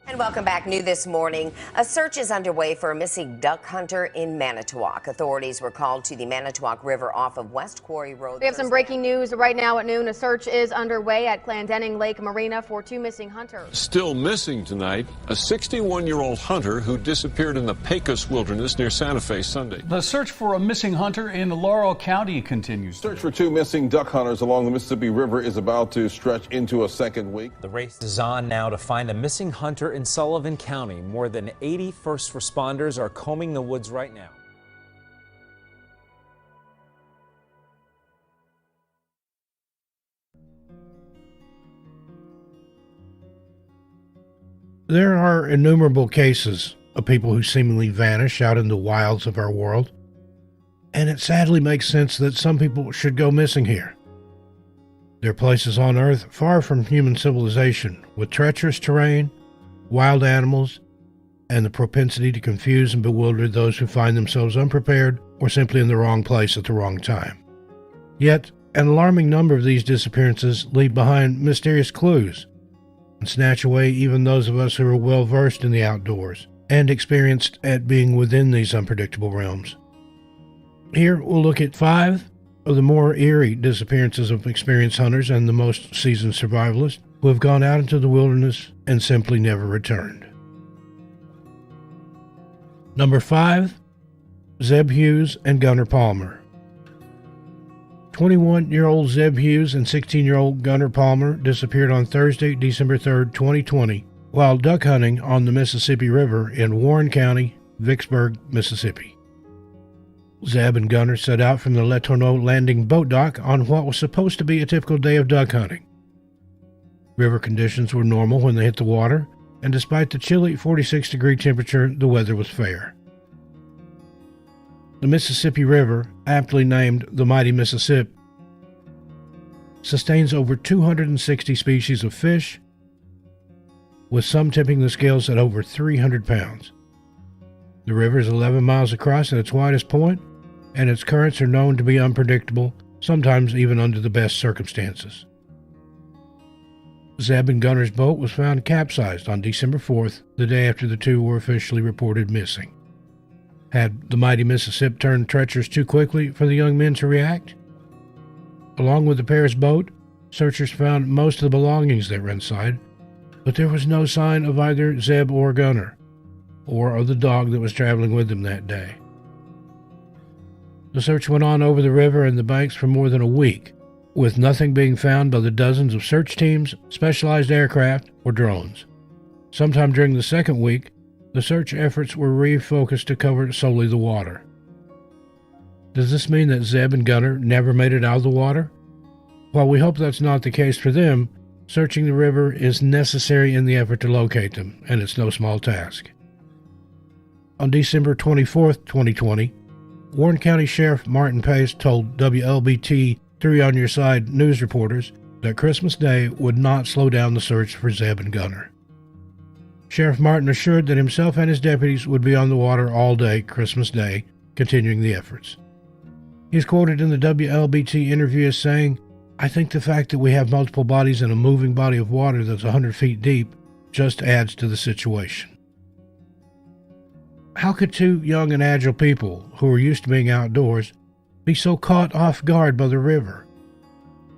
And welcome back. New this morning, a search is underway for a missing duck hunter in Manitowoc. Authorities were called to the Manitowoc River off of West Quarry Road. We have some breaking news right now at noon. A search is underway at Clendening Lake Marina for two missing hunters. Still missing tonight, a 61-year-old hunter who disappeared in the Pecos Wilderness near Santa Fe Sunday. The search for a missing hunter in Laurel County continues. Search for two missing duck hunters along the Mississippi River is about to stretch into a second week. The race is on now to find a missing hunter in Sullivan County. More than 80 first responders are combing the woods right now. There are innumerable cases of people who seemingly vanish out in the wilds of our world, and it sadly makes sense that some people should go missing here. There are places on Earth far from human civilization, with treacherous terrain, wild animals, and the propensity to confuse and bewilder those who find themselves unprepared or simply in the wrong place at the wrong time. Yet, an alarming number of these disappearances leave behind mysterious clues and snatch away even those of us who are well versed in the outdoors and experienced at being within these unpredictable realms. Here, we'll look at 5 of the more eerie disappearances of experienced hunters and the most seasoned survivalists who have gone out into the wilderness and simply never returned. Number 5, Zeb Hughes and Gunnar Palmer. 21-year-old Zeb Hughes and 16-year-old Gunnar Palmer disappeared on Thursday, December 3, 2020, while duck hunting on the Mississippi River in Warren County, Vicksburg, Mississippi. Zeb and Gunnar set out from the Letourneau Landing boat dock on what was supposed to be a typical day of duck hunting. River conditions were normal when they hit the water, and despite the chilly 46-degree temperature, the weather was fair. The Mississippi River, aptly named the Mighty Mississippi, sustains over 260 species of fish, with some tipping the scales at over 300 pounds. The river is 11 miles across at its widest point, and its currents are known to be unpredictable, sometimes even under the best circumstances. Zeb and Gunnar's boat was found capsized on December 4th, the day after the two were officially reported missing. Had the Mighty Mississippi turned treacherous too quickly for the young men to react? Along with the pair's boat, searchers found most of the belongings that were inside, but there was no sign of either Zeb or Gunnar, or of the dog that was traveling with them that day. The search went on over the river and the banks for more than a week, with nothing being found by the dozens of search teams, specialized aircraft, or drones. Sometime during the second week, the search efforts were refocused to cover solely the water. Does this mean that Zeb and Gunnar never made it out of the water? While we hope that's not the case for them, searching the river is necessary in the effort to locate them, and it's no small task. On December 24, 2020, Warren County Sheriff Martin Pace told WLBT 3 on Your Side news reporters that Christmas Day would not slow down the search for Zeb and Gunnar. Sheriff Martin assured that himself and his deputies would be on the water all day Christmas Day, continuing the efforts. He is quoted in the WLBT interview as saying, "I think the fact that we have multiple bodies in a moving body of water that's 100 feet deep just adds to the situation." How could two young and agile people who are used to being outdoors be so caught off guard by the river?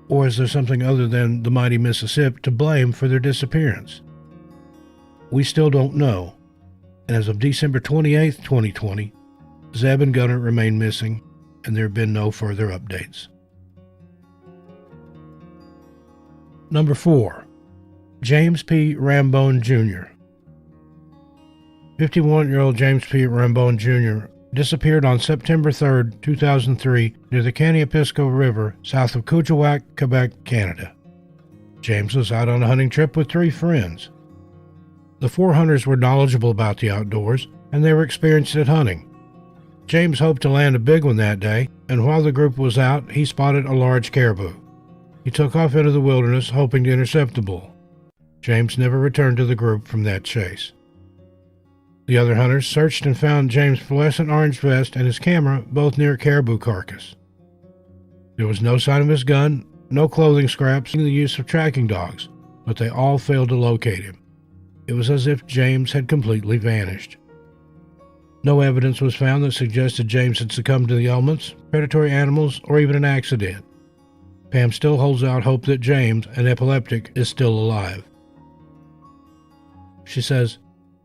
Or is there something other than the Mighty Mississippi to blame for their disappearance? We still don't know, and as of December 28, 2020, Zeb and Gunnar remain missing, and there have been no further updates. Number 4. James P. Rambone Jr. 51-year-old James P. Rambone Jr. disappeared on September 3, 2003, near the Caniapisco River, south of Kuujjuaq, Quebec, Canada. James was out on a hunting trip with 3 friends. The 4 hunters were knowledgeable about the outdoors, and they were experienced at hunting. James hoped to land a big one that day, and while the group was out, he spotted a large caribou. He took off into the wilderness, hoping to intercept the bull. James never returned to the group from that chase. The other hunters searched and found James' fluorescent orange vest and his camera both near a caribou carcass. There was no sign of his gun, no clothing scraps, and the use of tracking dogs, but they all failed to locate him. it was as if James had completely vanished. No evidence was found that suggested James had succumbed to the elements, predatory animals, or even an accident. Pam still holds out hope that James, an epileptic, is still alive. She says,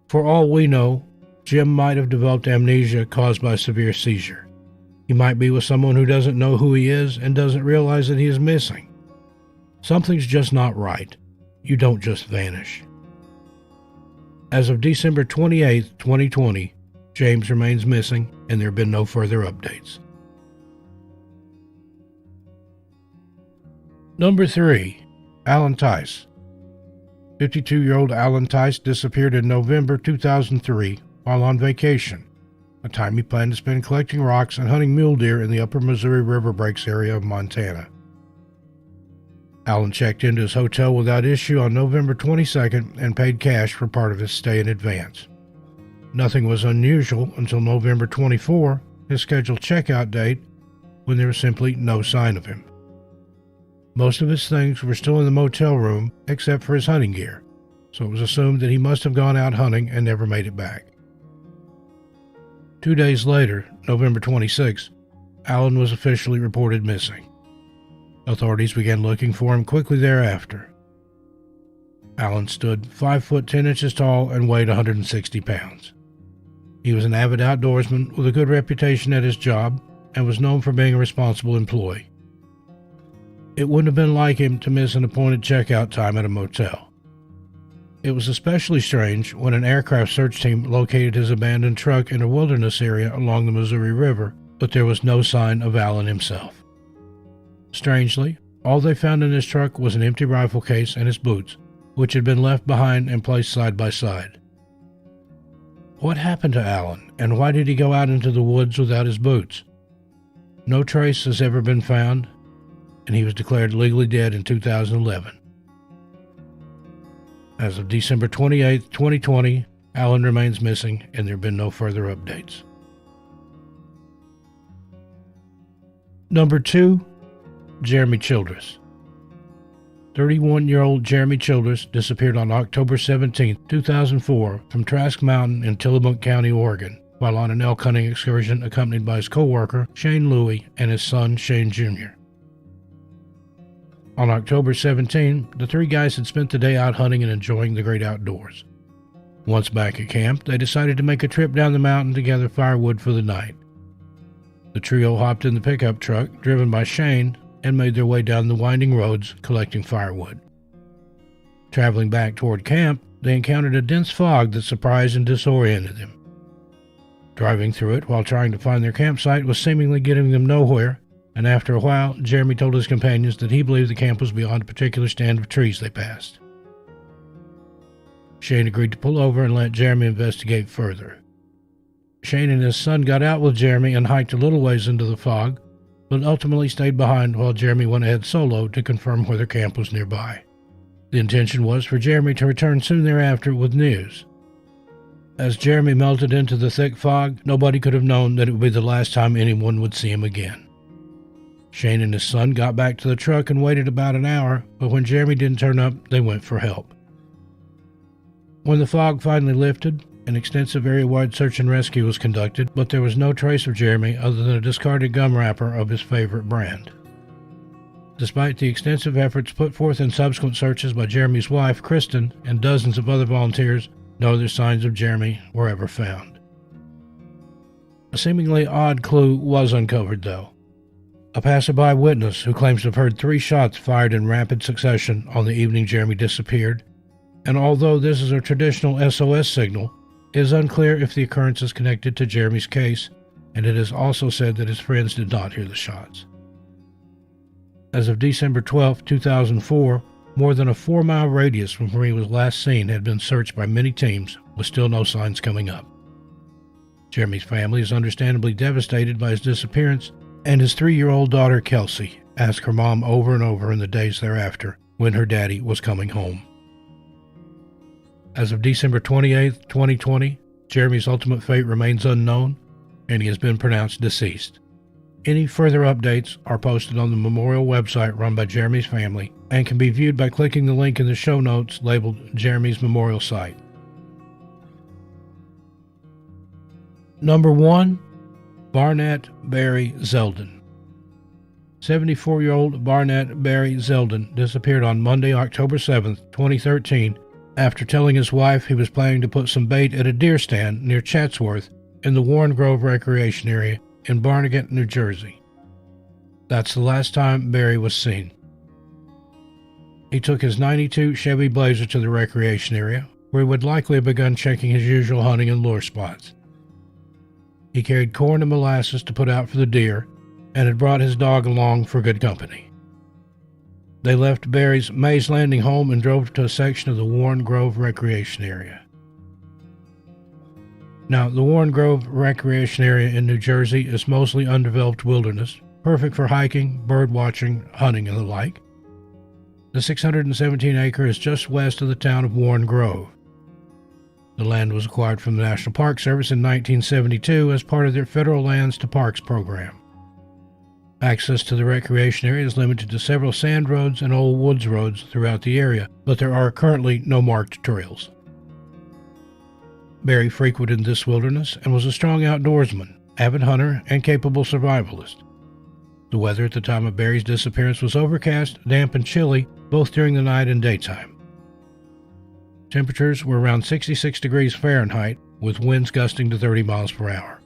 "For all we know, Jim might have developed amnesia caused by a severe seizure. He might be with someone who doesn't know who he is and doesn't realize that he is missing. Something's just not right. You don't just vanish." As of December 28, 2020, James remains missing, and there have been no further updates. Number 3. Allan Theis. 52-year-old Allan Theis disappeared in November 2003 while on vacation, a time he planned to spend collecting rocks and hunting mule deer in the upper Missouri River Breaks area of Montana. Allan checked into his hotel without issue on November 22nd and paid cash for part of his stay in advance. Nothing was unusual until November 24, his scheduled checkout date, when there was simply no sign of him. Most of his things were still in the motel room except for his hunting gear, so it was assumed that he must have gone out hunting and never made it back. 2 days later, November 26, Allan was officially reported missing. Authorities began looking for him quickly thereafter. Allan stood 5 foot 10 inches tall and weighed 160 pounds. He was an avid outdoorsman with a good reputation at his job and was known for being a responsible employee. It wouldn't have been like him to miss an appointed checkout time at a motel. It was especially strange when an aircraft search team located his abandoned truck in a wilderness area along the Missouri River, but there was no sign of Allan himself. Strangely, all they found in his truck was an empty rifle case and his boots, which had been left behind and placed side by side. What happened to Allan, and why did he go out into the woods without his boots? No trace has ever been found, and he was declared legally dead in 2011. As of December 28, 2020, Allan remains missing, and there have been no further updates. Number 2. Jeremy Childress. 31-year-old Jeremy Childress disappeared on October 17, 2004 from Trask Mountain in Tillamook County, Oregon, while on an elk hunting excursion accompanied by his co-worker, Shane Louie, and his son, Shane Jr. On October 17, the three guys had spent the day out hunting and enjoying the great outdoors. Once back at camp, they decided to make a trip down the mountain to gather firewood for the night. The trio hopped in the pickup truck, driven by Shane, and made their way down the winding roads, collecting firewood. Traveling back toward camp, they encountered a dense fog that surprised and disoriented them. Driving through it while trying to find their campsite was seemingly getting them nowhere, and after a while, Jeremy told his companions that he believed the camp was beyond a particular stand of trees they passed. Shane agreed to pull over and let Jeremy investigate further. Shane and his son got out with Jeremy and hiked a little ways into the fog, but ultimately stayed behind while Jeremy went ahead solo to confirm whether camp was nearby. The intention was for Jeremy to return soon thereafter with news. As Jeremy melted into the thick fog, nobody could have known that it would be the last time anyone would see him again. Shane and his son got back to the truck and waited about an hour, but when Jeremy didn't turn up, they went for help. When the fog finally lifted, an extensive area-wide search and rescue was conducted, but there was no trace of Jeremy other than a discarded gum wrapper of his favorite brand. Despite the extensive efforts put forth in subsequent searches by Jeremy's wife, Kristen, and dozens of other volunteers, no other signs of Jeremy were ever found. A seemingly odd clue was uncovered, though. A passerby witness who claims to have heard 3 shots fired in rapid succession on the evening Jeremy disappeared, and although this is a traditional SOS signal, it is unclear if the occurrence is connected to Jeremy's case, and it is also said that his friends did not hear the shots. As of December 12, 2004, more than a 4-mile radius from where he was last seen had been searched by many teams, with still no signs coming up. Jeremy's family is understandably devastated by his disappearance, and his 3-year-old daughter, Kelsey, asked her mom over and over in the days thereafter when her daddy was coming home. As of December 28, 2020, Jeremy's ultimate fate remains unknown, and he has been pronounced deceased. Any further updates are posted on the memorial website run by Jeremy's family and can be viewed by clicking the link in the show notes labeled Jeremy's Memorial Site. Number 1. Barnett Barry Zeldin. 74-year-old Barnett Barry Zeldin disappeared on Monday, October 7, 2013, after telling his wife he was planning to put some bait at a deer stand near Chatsworth in the Warren Grove Recreation Area in Barnegat, New Jersey. That's the last time Barry was seen. He took his '92 Chevy Blazer to the recreation area, where he would likely have begun checking his usual hunting and lure spots. He carried corn and molasses to put out for the deer, and had brought his dog along for good company. They left Barry's Mays Landing home and drove to a section of the Warren Grove Recreation Area. Now, the Warren Grove Recreation Area in New Jersey is mostly undeveloped wilderness, perfect for hiking, bird watching, hunting, and the like. The 617 acre is just west of the town of Warren Grove. The land was acquired from the National Park Service in 1972 as part of their Federal Lands to Parks program. Access to the recreation area is limited to several sand roads and old woods roads throughout the area, but there are currently no marked trails. Barry frequented this wilderness and was a strong outdoorsman, avid hunter, and capable survivalist. The weather at the time of Barry's disappearance was overcast, damp, and chilly, both during the night and daytime. Temperatures were around 66 degrees Fahrenheit, with winds gusting to 30 miles per hour.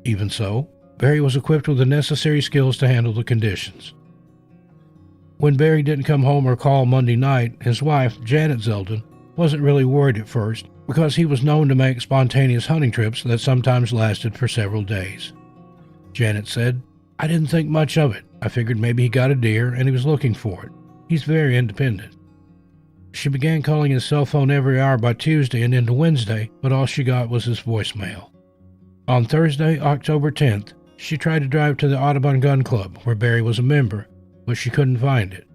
Even so, Barry was equipped with the necessary skills to handle the conditions. When Barry didn't come home or call Monday night, his wife, Janet Zeldin, wasn't really worried at first because he was known to make spontaneous hunting trips that sometimes lasted for several days. Janet said, "I didn't think much of it. I figured maybe he got a deer and he was looking for it. He's very independent." She began calling his cell phone every hour by Tuesday and into Wednesday, but all she got was his voicemail. On Thursday, October 10th, she tried to drive to the Audubon Gun Club, where Barry was a member, but she couldn't find it.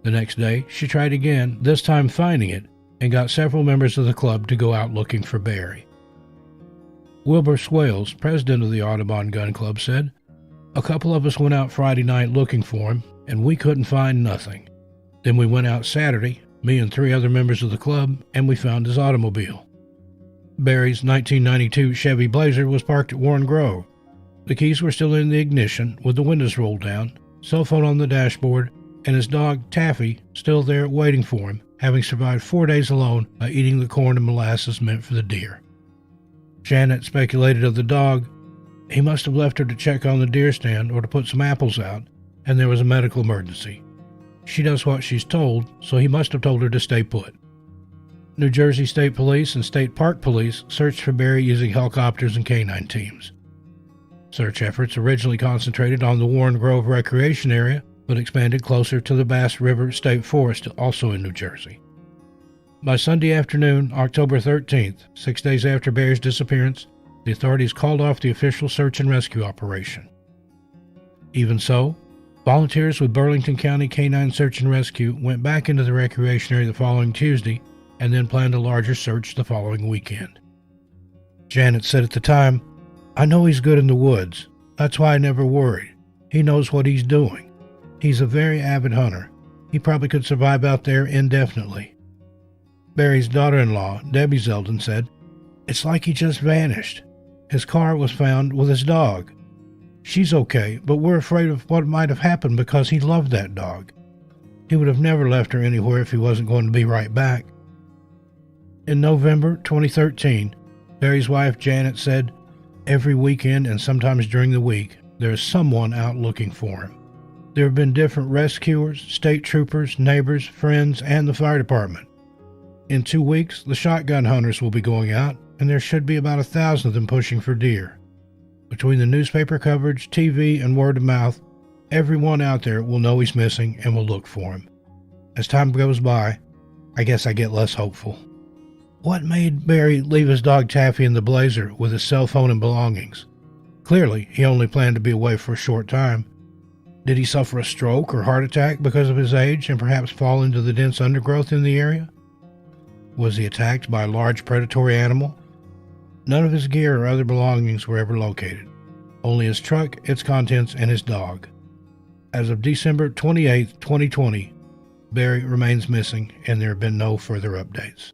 The next day, she tried again, this time finding it, and got several members of the club to go out looking for Barry. Wilbur Swales, president of the Audubon Gun Club, said, "A couple of us went out Friday night looking for him, and we couldn't find nothing. Then we went out Saturday, me and 3 other members of the club, and we found his automobile." Barry's 1992 Chevy Blazer was parked at Warren Grove. The keys were still in the ignition, with the windows rolled down, cell phone on the dashboard, and his dog, Taffy, still there waiting for him, having survived 4 days alone by eating the corn and molasses meant for the deer. Janet speculated of the dog, "He must have left her to check on the deer stand or to put some apples out, and there was a medical emergency. She does what she's told, so he must have told her to stay put." New Jersey State Police and State Park Police searched for Barry using helicopters and canine teams. Search efforts originally concentrated on the Warren Grove Recreation Area, but expanded closer to the Bass River State Forest, also in New Jersey. By Sunday afternoon, October 13th, 6 days after Barry's disappearance, the authorities called off the official search and rescue operation. Even so, volunteers with Burlington County Canine Search and Rescue went back into the recreation area the following Tuesday and then planned a larger search the following weekend. Janet said at the time, "I know he's good in the woods. That's why I never worried. He knows what he's doing. He's a very avid hunter. He probably could survive out there indefinitely." Barry's daughter-in-law, Debbie Zeldin, said, "It's like he just vanished. His car was found with his dog. She's okay, but we're afraid of what might have happened because he loved that dog. He would have never left her anywhere if he wasn't going to be right back." In November 2013, Barry's wife, Janet, said, "Every weekend and sometimes during the week, there is someone out looking for him. There have been different rescuers, state troopers, neighbors, friends, and the fire department. In 2 weeks, the shotgun hunters will be going out, and there should be about 1,000 of them pushing for deer. Between the newspaper coverage, TV, and word of mouth, everyone out there will know he's missing and will look for him. As time goes by, I guess I get less hopeful." What made Barry leave his dog Taffy in the Blazer with his cell phone and belongings? Clearly, he only planned to be away for a short time. Did he suffer a stroke or heart attack because of his age and perhaps fall into the dense undergrowth in the area? Was he attacked by a large predatory animal? None of his gear or other belongings were ever located. Only his truck, its contents, and his dog. As of December 28, 2020, Barry remains missing, and there have been no further updates.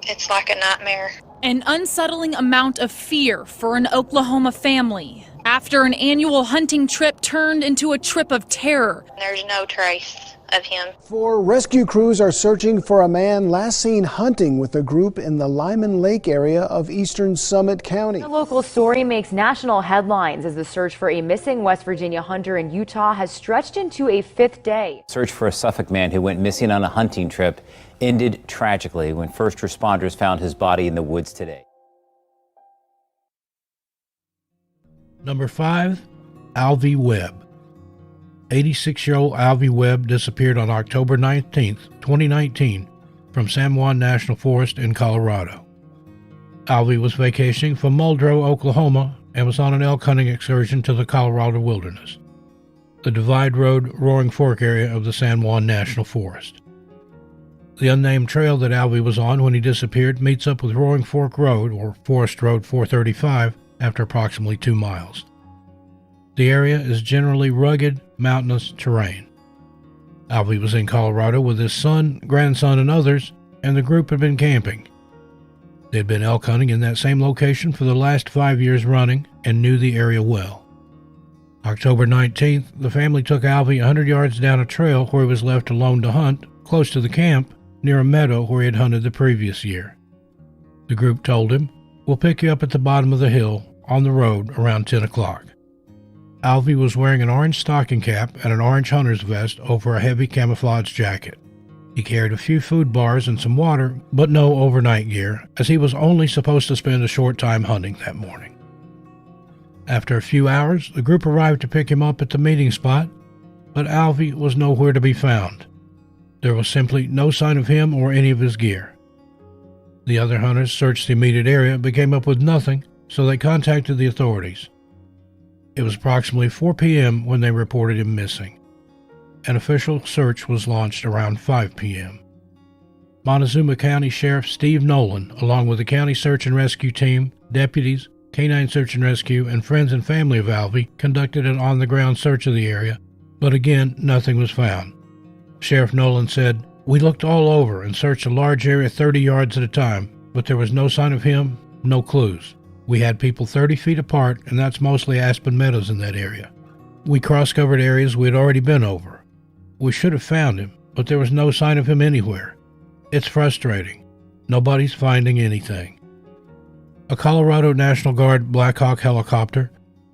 It's like a nightmare. An unsettling amount of fear for an Oklahoma family after an annual hunting trip turned into a trip of terror. There's no trace of him. 4 rescue crews are searching for a man last seen hunting with a group in the Lyman Lake area of eastern Summit County. The local story makes national headlines as the search for a missing West Virginia hunter in Utah has stretched into a 5th day. Search for a Suffolk man who went missing on a hunting trip ended tragically when first responders found his body in the woods today. Number 5, Alvie Webb. 86-year-old Alvie Webb disappeared on October 19, 2019, from San Juan National Forest in Colorado. Alvie was vacationing from Muldrow, Oklahoma, and was on an elk hunting excursion to the Colorado wilderness, the Divide Road Roaring Fork area of the San Juan National Forest. The unnamed trail that Alvie was on when he disappeared meets up with Roaring Fork Road, or Forest Road 435, after approximately 2 miles. The area is generally rugged, mountainous terrain. Alvie was in Colorado with his son, grandson, and others, and the group had been camping. They had been elk hunting in that same location for the last 5 years running and knew the area well. October 19th, the family took Alvie 100 yards down a trail where he was left alone to hunt, close to the camp, near a meadow where he had hunted the previous year. The group told him, "We'll pick you up at the bottom of the hill, on the road, around 10 o'clock. Alvie was wearing an orange stocking cap and an orange hunter's vest over a heavy camouflage jacket. He carried a few food bars and some water, but no overnight gear, as he was only supposed to spend a short time hunting that morning. After a few hours, the group arrived to pick him up at the meeting spot, but Alvie was nowhere to be found. There was simply no sign of him or any of his gear. The other hunters searched the immediate area but came up with nothing, so they contacted the authorities. It was approximately 4 p.m. when they reported him missing. An official search was launched around 5 p.m. Montezuma County Sheriff Steve Nolan, along with the county search and rescue team, deputies, canine search and rescue, and friends and family of Alvie, conducted an on-the-ground search of the area, but again, nothing was found. Sheriff Nolan said, "We looked all over and searched a large area 30 yards at a time, but there was no sign of him, no clues. We had people 30 feet apart, and that's mostly aspen meadows in that area. We cross-covered areas we had already been over. We should have found him, but there was no sign of him anywhere. It's frustrating. Nobody's finding anything." A Colorado National Guard Black Hawk helicopter,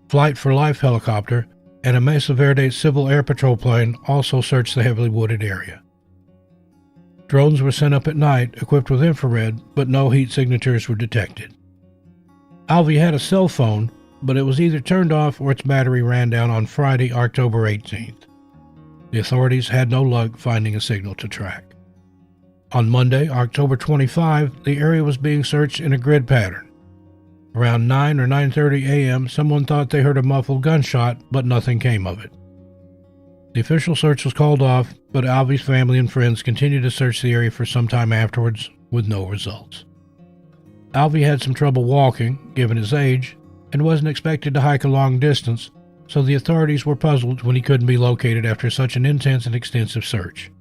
Flight for Life helicopter, and a Mesa Verde Civil Air Patrol plane also searched the heavily wooded area. Drones were sent up at night, equipped with infrared, but no heat signatures were detected. Alvie had a cell phone, but it was either turned off or its battery ran down on Friday, October 18th. The authorities had no luck finding a signal to track. On Monday, October 25, the area was being searched in a grid pattern. Around 9 or 9:30 a.m., someone thought they heard a muffled gunshot, but nothing came of it. The official search was called off, but Alvie's family and friends continued to search the area for some time afterwards, with no results. Alvie had some trouble walking, given his age, and wasn't expected to hike a long distance, so the authorities were puzzled when he couldn't be located after such an intense and extensive search.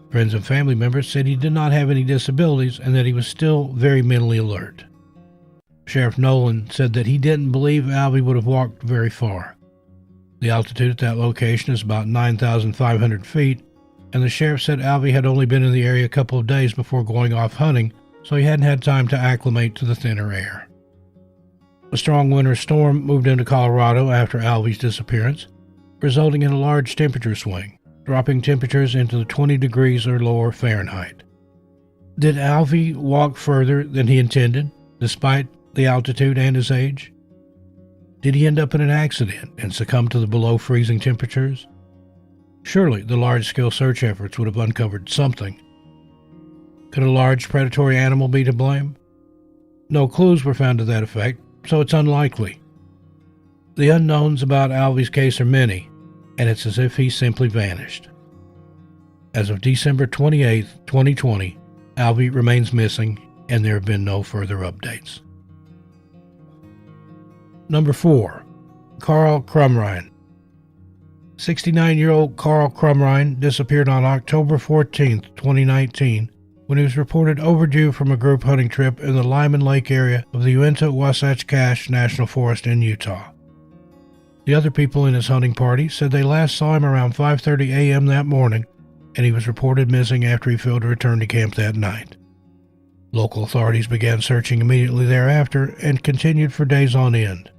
Friends and family members said he did not have any disabilities and that he was still very mentally alert. Sheriff Nolan said that he didn't believe Alvie would have walked very far. The altitude at that location is about 9,500 feet, and the sheriff said Alvie had only been in the area a couple of days before going off hunting, so he hadn't had time to acclimate to the thinner air. A strong winter storm moved into Colorado after Alvie's disappearance, resulting in a large temperature swing, dropping temperatures into the 20 degrees or lower Fahrenheit. Did Alvie walk further than he intended, despite the altitude and his age? Did he end up in an accident and succumb to the below freezing temperatures? Surely the large-scale search efforts would have uncovered something. Could a large predatory animal be to blame? No clues were found to that effect, so it's unlikely. The unknowns about Alvie's case are many, and it's as if he simply vanished. As of December 28, 2020, Alvie remains missing, and there have been no further updates. Number 4. Carl Crumrine. 69-year-old Carl Crumrine disappeared on October 14, 2019, when he was reported overdue from a group hunting trip in the Lyman Lake area of the Uinta-Wasatch Cache National Forest in Utah. The other people in his hunting party said they last saw him around 5:30 a.m. that morning, and he was reported missing after he failed to return to camp that night. Local authorities began searching immediately thereafter and continued for days on end.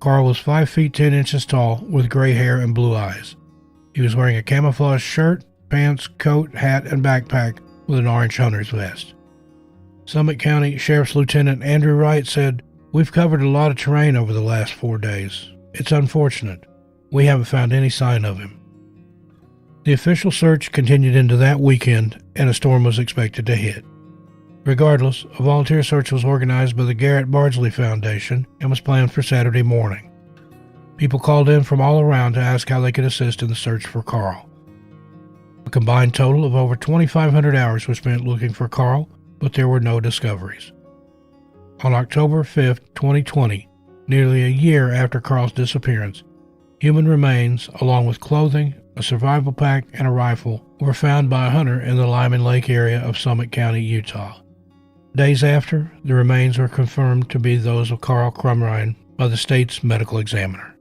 Carl was 5 feet 10 inches tall with gray hair and blue eyes. He was wearing a camouflage shirt, pants, coat, hat, and backpack with an orange hunter's vest. Summit County Sheriff's Lieutenant Andrew Wright said, "We've covered a lot of terrain over the last 4 days. It's unfortunate. We haven't found any sign of him." The official search continued into that weekend, and a storm was expected to hit. Regardless, a volunteer search was organized by the Garrett Bardsley Foundation and was planned for Saturday morning. People called in from all around to ask how they could assist in the search for Carl. A combined total of over 2,500 hours was spent looking for Carl, but there were no discoveries. On October 5, 2020, nearly a year after Carl's disappearance, human remains, along with clothing, a survival pack, and a rifle, were found by a hunter in the Lyman Lake area of Summit County, Utah. Days after, the remains were confirmed to be those of Carl Crumrine by the state's medical examiner.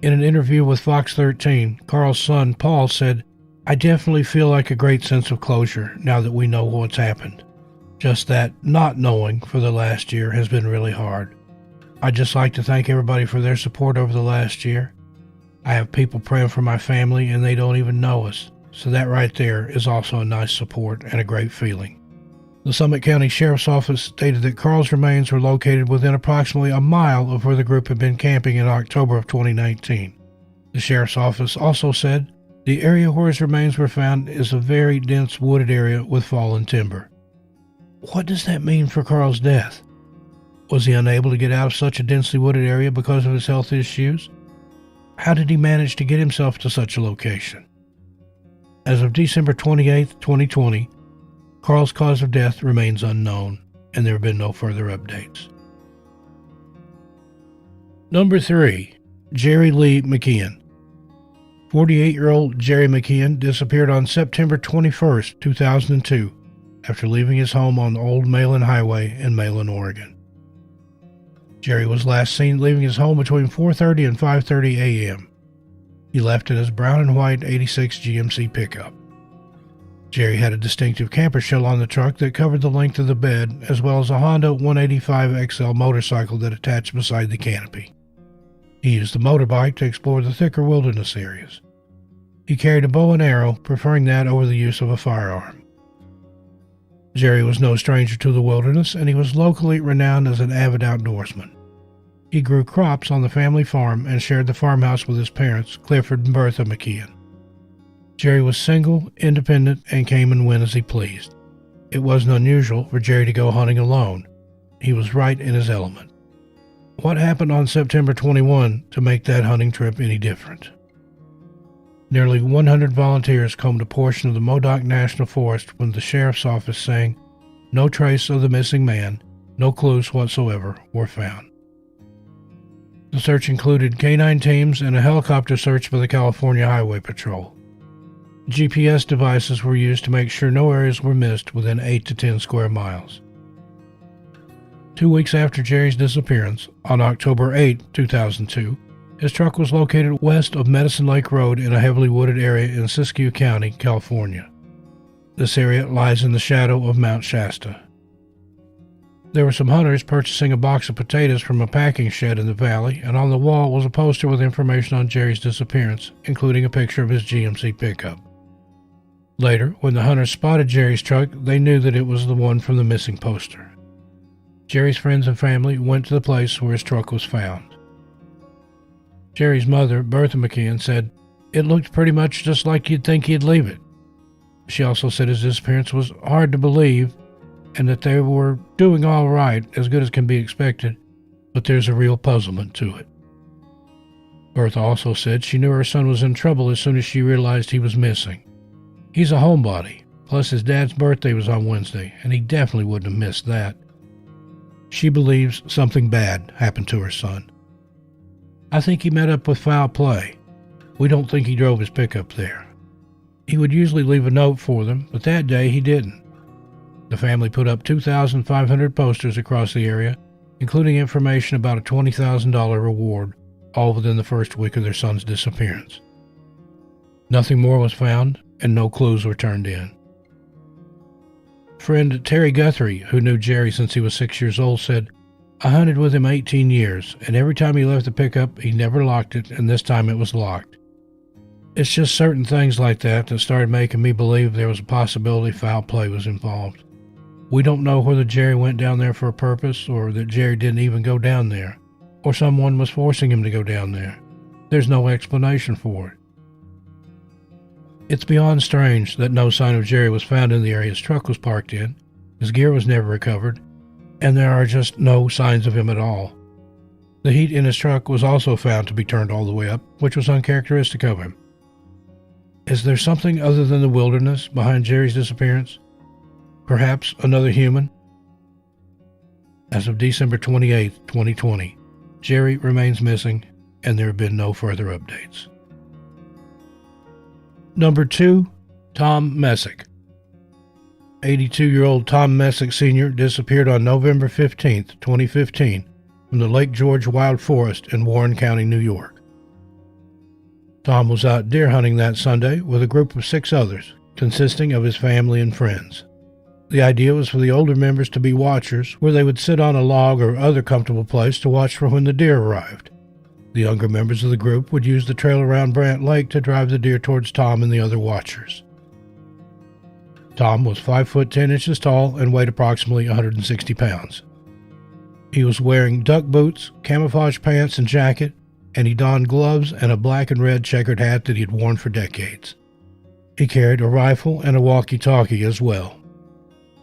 In an interview with Fox 13, Carl's son, Paul, said, "I definitely feel like a great sense of closure now that we know what's happened. Just that not knowing for the last year has been really hard. I'd just like to thank everybody for their support over the last year. I have people praying for my family and they don't even know us, so that right there is also a nice support and a great feeling." The Summit County Sheriff's Office stated that Carl's remains were located within approximately a mile of where the group had been camping in October of 2019. The Sheriff's Office also said the area where his remains were found is a very dense wooded area with fallen timber. What does that mean for Carl's death? Was he unable to get out of such a densely wooded area because of his health issues? How did he manage to get himself to such a location? As of December 28, 2020, Carl's cause of death remains unknown, and there have been no further updates. Number 3. Jerry Lee McKeon. 48-year-old Jerry McKeon disappeared on September 21, 2002, after leaving his home on the Old Malin Highway in Malin, Oregon. Jerry was last seen leaving his home between 4:30 and 5:30 a.m. He left in his brown and white 86 GMC pickup. Jerry had a distinctive camper shell on the truck that covered the length of the bed, as well as a Honda 185 XL motorcycle that attached beside the canopy. He used the motorbike to explore the thicker wilderness areas. He carried a bow and arrow, preferring that over the use of a firearm. Jerry was no stranger to the wilderness, and he was locally renowned as an avid outdoorsman. He grew crops on the family farm and shared the farmhouse with his parents, Clifford and Bertha McKeon. Jerry was single, independent, and came and went as he pleased. It wasn't unusual for Jerry to go hunting alone. He was right in his element. What happened on September 21 to make that hunting trip any different? Nearly 100 volunteers combed a portion of the Modoc National Forest when the sheriff's office saying no trace of the missing man, no clues whatsoever were found. The search included K-9 teams and a helicopter search by the California Highway Patrol. GPS devices were used to make sure no areas were missed within 8 to 10 square miles. 2 weeks after Jerry's disappearance, on October 8, 2002, his truck was located west of Medicine Lake Road in a heavily wooded area in Siskiyou County, California. This area lies in the shadow of Mount Shasta. There were some hunters purchasing a box of potatoes from a packing shed in the valley, and on the wall was a poster with information on Jerry's disappearance, including a picture of his GMC pickup. Later, when the hunters spotted Jerry's truck, they knew that it was the one from the missing poster. Jerry's friends and family went to the place where his truck was found. Jerry's mother, Bertha McKeon, said, "It looked pretty much just like you'd think he'd leave it." She also said his disappearance was hard to believe and that they were doing all right, as good as can be expected, but there's a real puzzlement to it. Bertha also said she knew her son was in trouble as soon as she realized he was missing. He's a homebody, plus his dad's birthday was on Wednesday, and he definitely wouldn't have missed that. She believes something bad happened to her son. "I think he met up with foul play. We don't think he drove his pickup there. He would usually leave a note for them, but that day he didn't. The family put up 2,500 posters across the area, including information about a $20,000 reward, all within the first week of their son's disappearance. Nothing more was found, and no clues were turned in. Friend Terry Guthrie, who knew Jerry since he was 6 years old, said, "I hunted with him 18 years, and every time he left the pickup, he never locked it, and this time it was locked. It's just certain things like that started making me believe there was a possibility foul play was involved. We don't know whether Jerry went down there for a purpose, or that Jerry didn't even go down there, or someone was forcing him to go down there. There's no explanation for it. It's beyond strange that no sign of Jerry was found in the area his truck was parked in, his gear was never recovered, and there are just no signs of him at all. The heat in his truck was also found to be turned all the way up, which was uncharacteristic of him. Is there something other than the wilderness behind Jerry's disappearance? Perhaps another human? As of December 28, 2020, Jerry remains missing, and there have been no further updates. Number 2, Tom Messic. 82-year-old Tom Messic Sr. disappeared on November 15, 2015, from the Lake George Wild Forest in Warren County, New York. Tom was out deer hunting that Sunday with a group of 6 others, consisting of his family and friends. The idea was for the older members to be watchers, where they would sit on a log or other comfortable place to watch for when the deer arrived. The younger members of the group would use the trail around Barnett Lake to drive the deer towards Tom and the other watchers. Tom was 5 foot 10 inches tall and weighed approximately 160 pounds. He was wearing duck boots, camouflage pants and jacket, and he donned gloves and a black and red checkered hat that he had worn for decades. He carried a rifle and a walkie-talkie as well.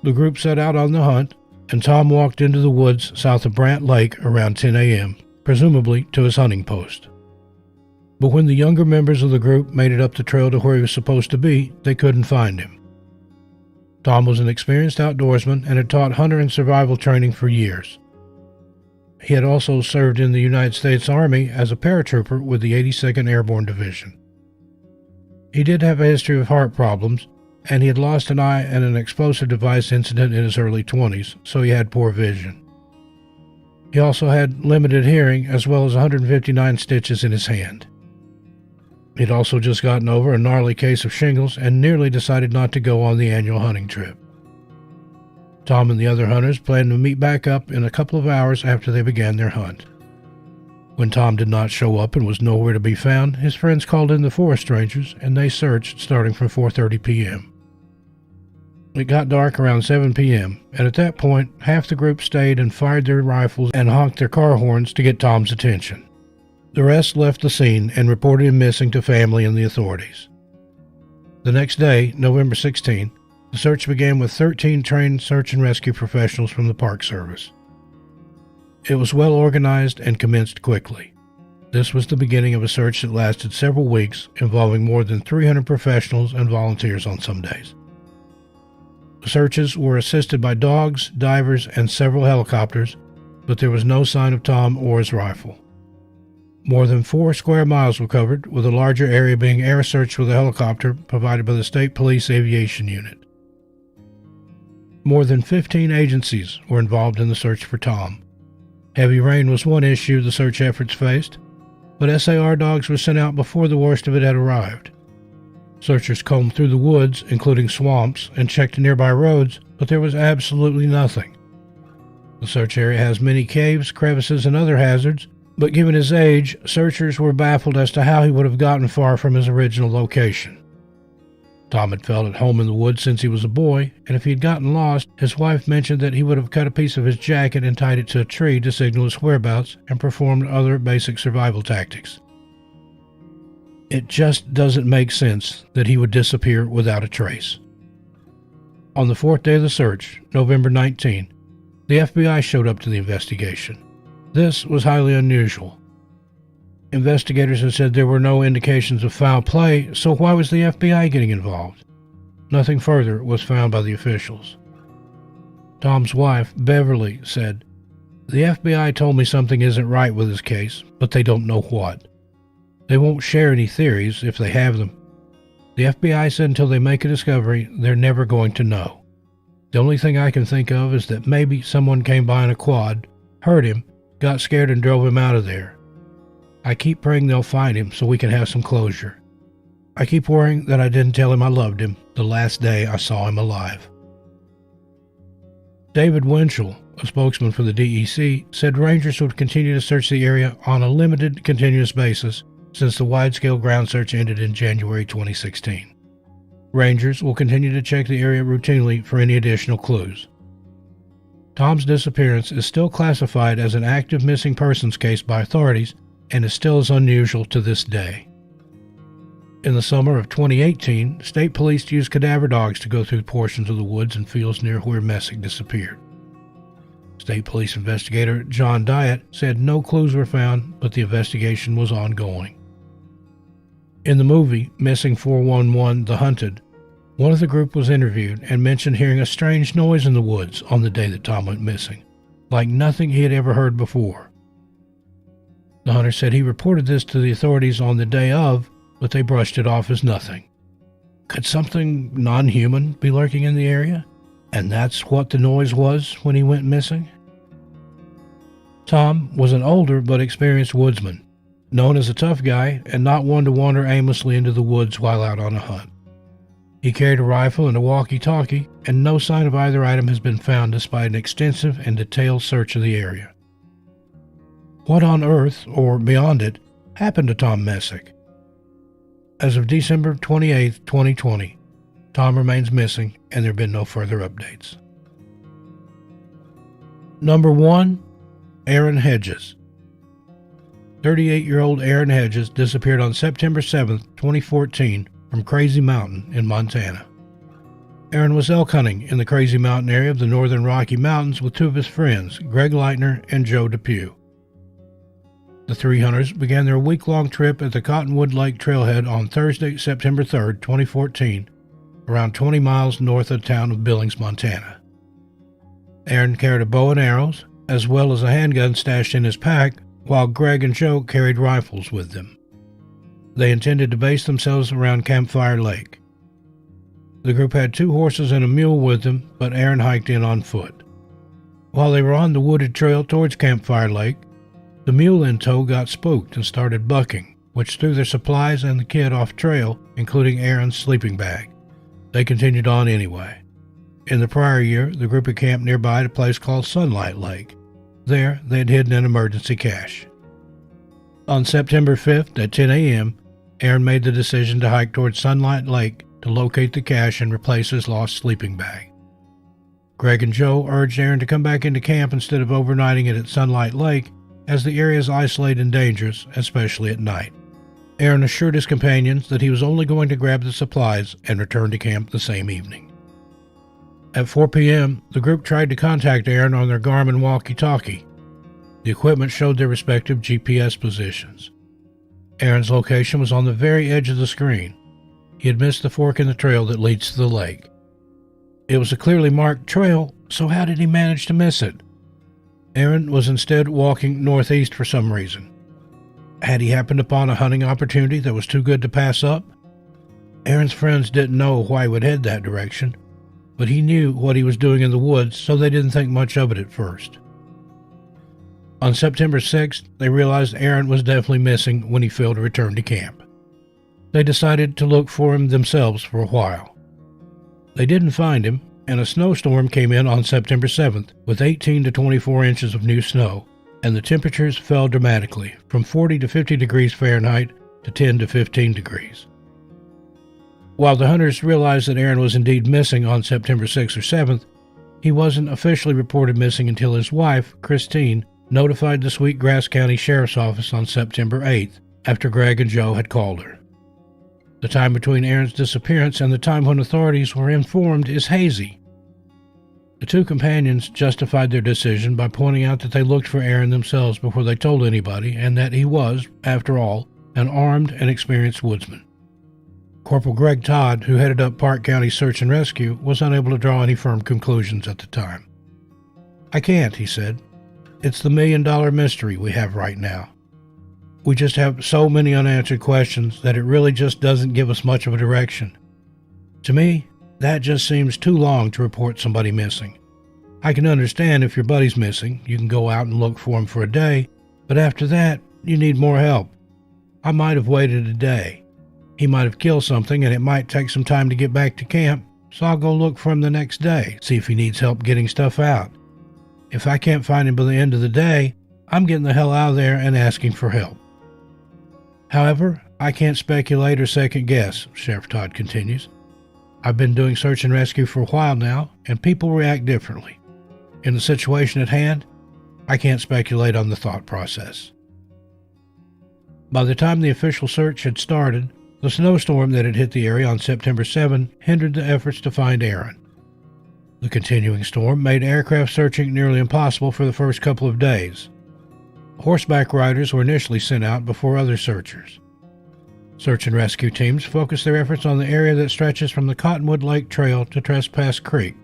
The group set out on the hunt, and Tom walked into the woods south of Barnett Lake around 10 a.m., presumably to his hunting post. But when the younger members of the group made it up the trail to where he was supposed to be, they couldn't find him. Tom was an experienced outdoorsman and had taught hunter and survival training for years. He had also served in the United States Army as a paratrooper with the 82nd Airborne Division. He did have a history of heart problems, and he had lost an eye in an explosive device incident in his early 20s, so he had poor vision. He also had limited hearing, as well as 159 stitches in his hand. He'd also just gotten over a gnarly case of shingles and nearly decided not to go on the annual hunting trip. Tom and the other hunters planned to meet back up in a couple of hours after they began their hunt. When Tom did not show up and was nowhere to be found, his friends called in the forest rangers, and they searched starting from 4:30 p.m. It got dark around 7 p.m., and at that point, half the group stayed and fired their rifles and honked their car horns to get Tom's attention. The rest left the scene and reported him missing to family and the authorities. The next day, November 16, the search began with 13 trained search and rescue professionals from the Park Service. It was well organized and commenced quickly. This was the beginning of a search that lasted several weeks, involving more than 300 professionals and volunteers on some days. The searches were assisted by dogs, divers, and several helicopters, but there was no sign of Tom or his rifle. More than 4 square miles were covered, with a larger area being air searched with a helicopter provided by the State Police Aviation Unit. More than 15 agencies were involved in the search for Tom. Heavy rain was one issue the search efforts faced, but SAR dogs were sent out before the worst of it had arrived. Searchers combed through the woods, including swamps, and checked nearby roads, but there was absolutely nothing. The search area has many caves, crevices, and other hazards, but given his age, searchers were baffled as to how he would have gotten far from his original location. Tom had felt at home in the woods since he was a boy, and if he had gotten lost, his wife mentioned that he would have cut a piece of his jacket and tied it to a tree to signal his whereabouts and performed other basic survival tactics. It just doesn't make sense that he would disappear without a trace. On the 4th day of the search, November 19, the FBI showed up to the investigation. This was highly unusual. Investigators had said there were no indications of foul play, so why was the FBI getting involved? Nothing further was found by the officials. Tom's wife, Beverly, said, "The FBI told me something isn't right with his case, but they don't know what. They won't share any theories if they have them. The FBI said until they make a discovery, they're never going to know. The only thing I can think of is that maybe someone came by in a quad, heard him, got scared and drove him out of there. I keep praying they'll find him so we can have some closure. I keep worrying that I didn't tell him I loved him the last day I saw him alive. David Winchell, a spokesman for the DEC, said rangers would continue to search the area on a limited, continuous basis since the wide-scale ground search ended in January 2016. Rangers will continue to check the area routinely for any additional clues. Tom's disappearance is still classified as an active missing persons case by authorities and is still as unusual to this day. In the summer of 2018, state police used cadaver dogs to go through portions of the woods and fields near where Messic disappeared. State police investigator John Diet said no clues were found, but the investigation was ongoing. In the movie Missing 411: The Hunted, one of the group was interviewed and mentioned hearing a strange noise in the woods on the day that Tom went missing, like nothing he had ever heard before. The hunter said he reported this to the authorities on the day of, but they brushed it off as nothing. Could something non-human be lurking in the area? And that's what the noise was when he went missing? Tom was an older but experienced woodsman, known as a tough guy and not one to wander aimlessly into the woods while out on a hunt. He carried a rifle and a walkie-talkie, and no sign of either item has been found despite an extensive and detailed search of the area. What on earth, or beyond it, happened to Tom Messic? As of December 28, 2020, Tom remains missing, and there have been no further updates. Number 1. Aaron Hedges. 38-year-old Aaron Hedges disappeared on September 7, 2014, from Crazy Mountain in Montana. Aaron was elk hunting in the Crazy Mountain area of the northern Rocky Mountains with two of his friends, Greg Leitner and Joe Depew. The three hunters began their week-long trip at the Cottonwood Lake Trailhead on Thursday, September 3, 2014, around 20 miles north of the town of Billings, Montana. Aaron carried a bow and arrows, as well as a handgun stashed in his pack, while Greg and Joe carried rifles with them. They intended to base themselves around Campfire Lake. The group had 2 horses and a mule with them, but Aaron hiked in on foot. While they were on the wooded trail towards Campfire Lake, the mule in tow got spooked and started bucking, which threw their supplies and the kid off trail, including Aaron's sleeping bag. They continued on anyway. In the prior year, the group had camped nearby at a place called Sunlight Lake. There, they had hidden an emergency cache. On September 5th at 10 a.m., Aaron made the decision to hike towards Sunlight Lake to locate the cache and replace his lost sleeping bag. Greg and Joe urged Aaron to come back into camp instead of overnighting it at Sunlight Lake, as the area is isolated and dangerous, especially at night. Aaron assured his companions that he was only going to grab the supplies and return to camp the same evening. At 4 p.m., the group tried to contact Aaron on their Garmin walkie-talkie. The equipment showed their respective GPS positions. Aaron's location was on the very edge of the screen. He had missed the fork in the trail that leads to the lake. It was a clearly marked trail, so how did he manage to miss it? Aaron was instead walking northeast for some reason. Had he happened upon a hunting opportunity that was too good to pass up? Aaron's friends didn't know why he would head that direction, but he knew what he was doing in the woods, so they didn't think much of it at first. On September 6th, they realized Aaron was definitely missing when he failed to return to camp. They decided to look for him themselves for a while. They didn't find him, and a snowstorm came in on September 7th with 18 to 24 inches of new snow, and the temperatures fell dramatically from 40 to 50 degrees Fahrenheit to 10 to 15 degrees. While the hunters realized that Aaron was indeed missing on September 6th or 7th, he wasn't officially reported missing until his wife, Christine, notified the Sweetgrass County Sheriff's Office on September 8th after Greg and Joe had called her. The time between Aaron's disappearance and the time when authorities were informed is hazy. The two companions justified their decision by pointing out that they looked for Aaron themselves before they told anybody, and that he was, after all, an armed and experienced woodsman. Corporal Greg Todd, who headed up Park County Search and Rescue, was unable to draw any firm conclusions at the time. "I can't," he said. "It's the million-dollar mystery we have right now. We just have so many unanswered questions that it really just doesn't give us much of a direction. To me, That just seems too long to report somebody missing. I can understand if your buddy's missing, you can go out and look for him for a day, but after that, you need more help. I might have waited a day. He might have killed something and it might take some time to get back to camp, so I'll go look for him the next day, see if he needs help getting stuff out. If I can't find him by the end of the day, I'm getting the hell out of there and asking for help. However, I can't speculate or second guess, Sheriff Todd continues. I've been doing search and rescue for a while now, and people react differently. In the situation at hand, I can't speculate on the thought process. By the time the official search had started, the snowstorm that had hit the area on September 7 hindered the efforts to find Aaron. The continuing storm made aircraft searching nearly impossible for the first couple of days. Horseback riders were initially sent out before other searchers. Search and rescue teams focused their efforts on the area that stretches from the Cottonwood Lake Trail to Trespass Creek.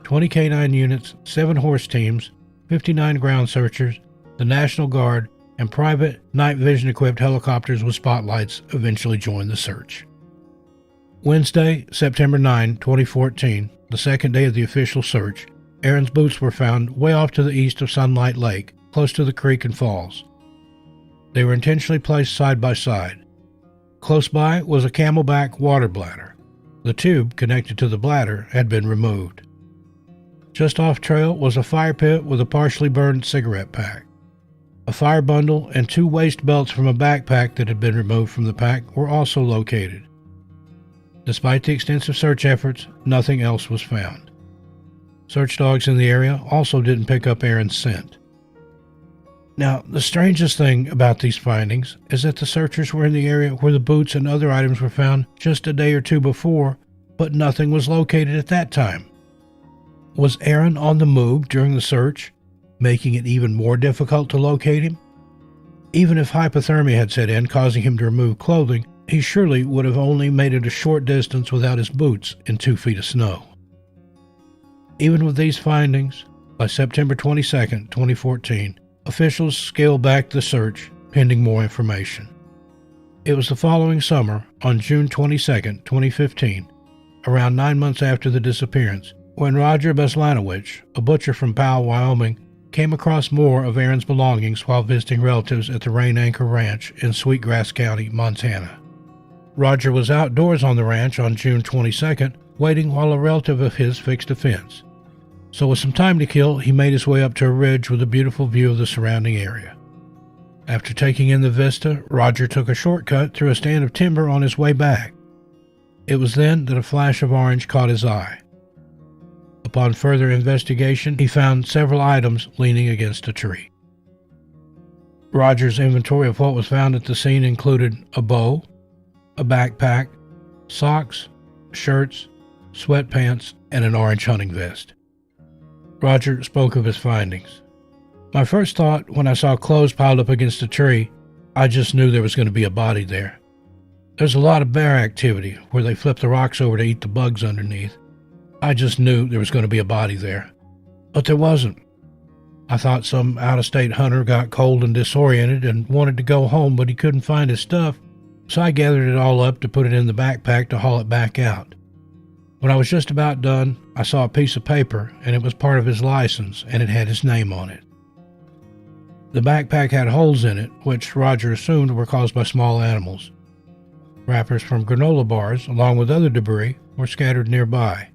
20 K-9 units, 7 horse teams, 59 ground searchers, the National Guard, and private night vision-equipped helicopters with spotlights eventually joined the search. Wednesday, September 9, 2014, the second day of the official search, Aaron's boots were found way off to the east of Sunlight Lake, close to the creek and falls. They were intentionally placed side by side. Close by was a camelback water bladder. The tube connected to the bladder had been removed. Just off trail was a fire pit with a partially burned cigarette pack. A fire bundle and 2 waist belts from a backpack that had been removed from the pack were also located. Despite the extensive search efforts, nothing else was found. Search dogs in the area also didn't pick up Aaron's scent. Now, the strangest thing about these findings is that the searchers were in the area where the boots and other items were found just a day or two before, but nothing was located at that time. Was Aaron on the move during the search, making it even more difficult to locate him? Even if hypothermia had set in, causing him to remove clothing, he surely would have only made it a short distance without his boots in 2 feet of snow. Even with these findings, by September 22, 2014, officials scaled back the search, pending more information. It was the following summer, on June 22, 2015, around 9 months after the disappearance, when Roger Beslanowicz, a butcher from Powell, Wyoming, came across more of Aaron's belongings while visiting relatives at the Rain Anchor Ranch in Sweetgrass County, Montana. Roger was outdoors on the ranch on June 22nd, waiting while a relative of his fixed a fence. So with some time to kill, he made his way up to a ridge with a beautiful view of the surrounding area. After taking in the vista, Roger took a shortcut through a stand of timber on his way back. It was then that a flash of orange caught his eye. Upon further investigation, he found several items leaning against a tree. Roger's inventory of what was found at the scene included a bow, a backpack, socks, shirts, sweatpants, and an orange hunting vest. Roger spoke of his findings. My first thought when I saw clothes piled up against a tree, I just knew there was going to be a body there. There's a lot of bear activity where they flip the rocks over to eat the bugs underneath. I just knew there was going to be a body there. But there wasn't. I thought some out-of-state hunter got cold and disoriented and wanted to go home, but he couldn't find his stuff, so I gathered it all up to put it in the backpack to haul it back out. When I was just about done, I saw a piece of paper, and it was part of his license, and it had his name on it. The backpack had holes in it, which Roger assumed were caused by small animals. Wrappers from granola bars, along with other debris, were scattered nearby.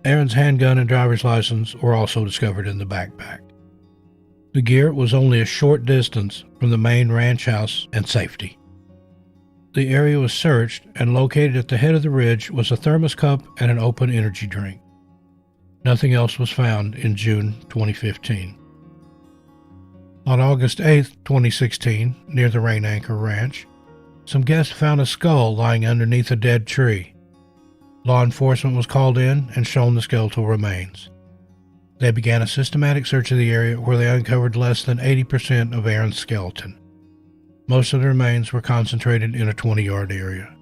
Aaron's handgun and driver's license were also discovered in the backpack. The gear was only a short distance from the main ranch house and safety. The area was searched, and located at the head of the ridge was a thermos cup and an open energy drink. Nothing else was found in June 2015. On August 8, 2016, near the Rain Anchor Ranch, some guests found a skull lying underneath a dead tree. Law enforcement was called in and shown the skeletal remains. They began a systematic search of the area where they uncovered less than 80% of Aaron's skeleton. Most of the remains were concentrated in a 20-yard area.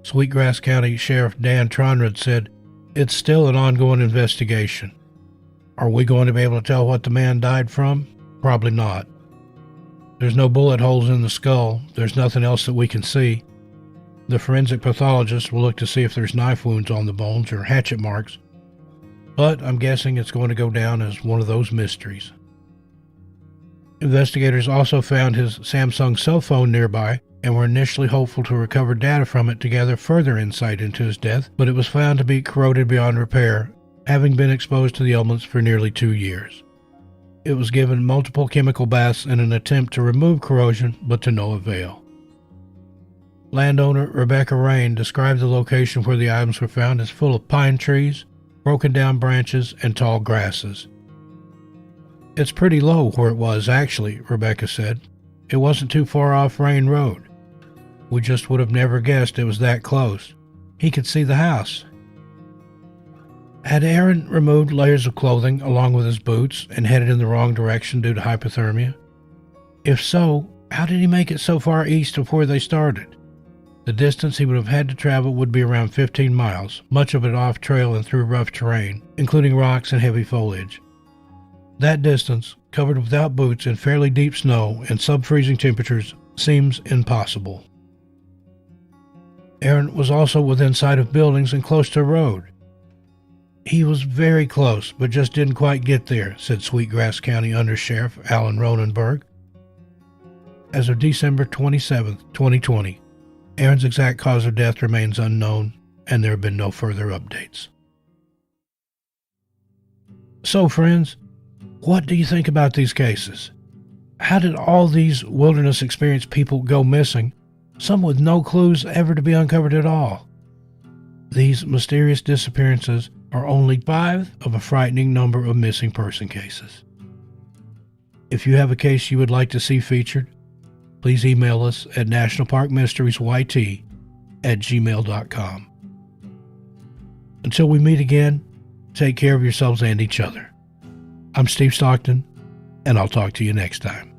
Sweetgrass County Sheriff Dan Tronrud said, "It's still an ongoing investigation. Are we going to be able to tell what the man died from? Probably not. There's no bullet holes in the skull. There's nothing else that we can see. The forensic pathologist will look to see if there's knife wounds on the bones or hatchet marks, but I'm guessing it's going to go down as one of those mysteries. Investigators also found his Samsung cell phone nearby and were initially hopeful to recover data from it to gather further insight into his death, but it was found to be corroded beyond repair, having been exposed to the elements for nearly 2 years. It was given multiple chemical baths in an attempt to remove corrosion, but to no avail. Landowner Rebecca Rain described the location where the items were found as full of pine trees, broken down branches, and tall grasses. "It's pretty low where it was, actually," Rebecca said. "It wasn't too far off Rain Road. We just would have never guessed it was that close. He could see the house." Had Aaron removed layers of clothing along with his boots and headed in the wrong direction due to hypothermia? If so, how did he make it so far east of where they started? The distance he would have had to travel would be around 15 miles, much of it off trail and through rough terrain, including rocks and heavy foliage. That distance, covered without boots in fairly deep snow and sub-freezing temperatures, seems impossible. Aaron was also within sight of buildings and close to a road. "He was very close, but just didn't quite get there," said Sweetgrass County Undersheriff Alan Ronenberg. As of December 27, 2020, Aaron's exact cause of death remains unknown, and there have been no further updates. So, friends, what do you think about these cases? How did all these wilderness experienced people go missing, some with no clues ever to be uncovered at all? These mysterious disappearances are only 5 of a frightening number of missing person cases. If you have a case you would like to see featured, please email us at NationalParkMysteriesYT@gmail.com. Until we meet again, take care of yourselves and each other. I'm Steve Stockton, and I'll talk to you next time.